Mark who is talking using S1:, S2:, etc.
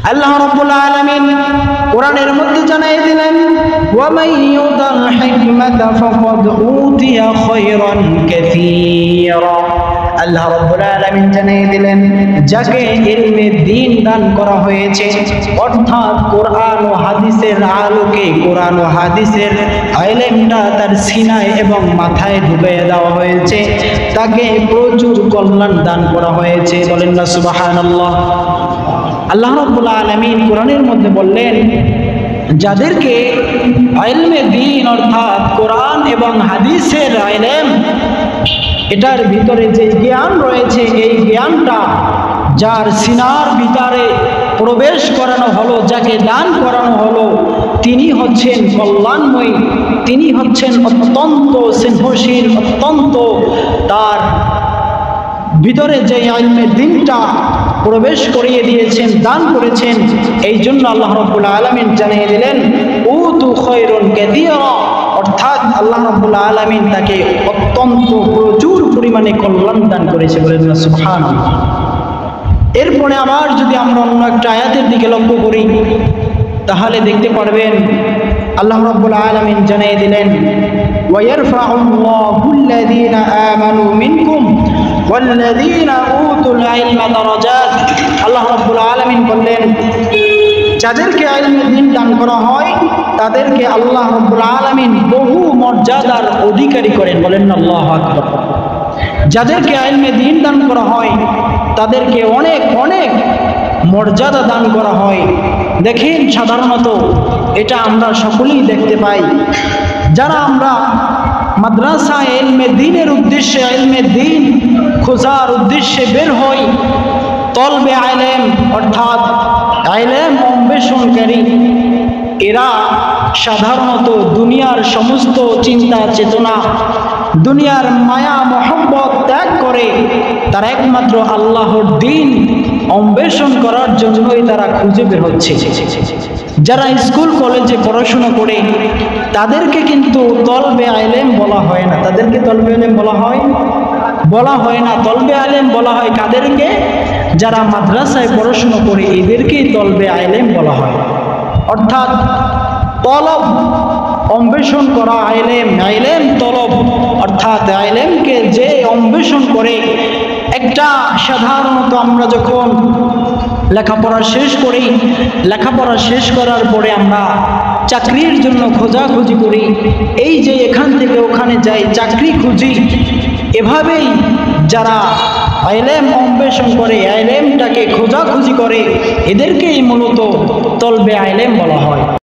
S1: আল্লাহ রাব্বুল আলামিন কোরআনের মধ্যে জানাই দিলেন, ওয়া মান ইউতাল হিকমাতা ফাকাদ উতিয়া খায়রান কাসীরা। আল্লাহ রাব্বুল আলামিন জানিয়ে দিলেন, যাকে ইলমে দ্বীন দান করা হয়েছে, অর্থাৎ কোরআন ও হাদিসের আলোকে কোরআন ও হাদিসের ইলমটা তার সিনায় এবং মাথায় ঢুকিয়ে দেওয়া হয়েছে, তাকে প্রচুর কল্যাণ দান করা হয়েছে। বলেন না সুবহানাল্লাহ। আল্লাহ রাব্বুল আলামিন কোরআনের মধ্যে বললেন, যাদেরকে ইলমে দ্বীন অর্থাৎ কোরআন এবং হাদিসের ইলম, এটার ভিতরে যে জ্ঞান রয়েছে, এই জ্ঞানটা যার সিনার ভিতরে প্রবেশ করানো হলো, যাকে দান করানো হলো, তিনি হচ্ছেন কল্যাণময়ী, তিনি হচ্ছেন অত্যন্ত স্নেহশীল, অত্যন্ত তার ভিতরে যে ইলমে দ্বীনটা প্রবেশ করিয়ে দিয়েছেন, দান করেছেন। এই জন্য আল্লাহ রাব্বুল আলামিন জানিয়ে দিলেন, উতু খায়রুন কাসীরা, অর্থাৎ আল্লাহ রাব্বুল আলামিন তাকে অত্যন্ত প্রচুর পরিমাণে কল্যাণ দান করেছে। বলেন না সুবহানাল্লাহ। এরপরে আবার যদি আমরা অন্য একটা আয়াতের দিকে লক্ষ্য করি, তাহলে দেখতে পারবেন আল্লাহ রাব্বুল আলামিন জানিয়ে দিলেন, ওয়া ইয়ারফাউল্লাহুল্লাযীনা আমানু মিনকুম ওয়াল্লাযীনা উতুল ইলমা দারাজাত। আল্লাহ রাব্বুল আলামিন বললেন, যাদেরকে ইলমে দ্বীন দান করা হয় তাদেরকে আল্লাহ রাব্বুল আলামিন বহু মর্যাদার অধিকারী করেন। বলেন না আল্লাহু আকবার। যাদেরকে ইলমে দ্বীন দান করা হয় তাদেরকে অনেক অনেক মর্যাদা দান করা হয়। দেখেন, সাধারণত এটা আমরা সকলেই দেখতে পাই, যারা আমরা মাদ্রাসা ইলমে দ্বীনের উদ্দেশ্যে, ইলমে দ্বীন খোঁজার উদ্দেশ্যে বের হই, তলবে ইলম অর্থাৎ ইলম অন্বেষণকারী, এরা সাধারণত দুনিয়ার সমস্ত চিন্তা চেতনা, দুনিয়ার মায়া মহব্বত ত্যাগ করে তারা একমাত্র আল্লাহর দ্বীন অন্বেষণ করার জন্যই তারা খুঁজে বের হচ্ছে। যারা স্কুল কলেজে পড়াশোনা করে তাদেরকে কিন্তু তলবে ইলম বলা হয় না। তাদেরকে তলবে ইলম বলা হয় না। তলবে ইলম বলা হয় কাদেরকে? যারা মাদ্রাসায় পড়াশোনা করে এদেরকেই তলবে ইলম বলা হয়। অর্থাৎ তলব অন্বেষণ করা, ইলম তলব অর্থাৎ ইলমকে যে অন্বেষণ করে। একটা সাধারণত আমরা যখন লেখাপড়া শেষ করি, লেখাপড়া শেষ করার পরে আমরা চাকরির জন্য খোঁজাখুঁজি করি, এই যে এখান থেকে ওখানে যাই, চাকরি খুঁজি, এভাবেই যারা ইলম অন্বেষণ করে, ইলমটাকে খোঁজাখুঁজি করে, এদেরকেই মূলত তলবে ইলম বলা হয়।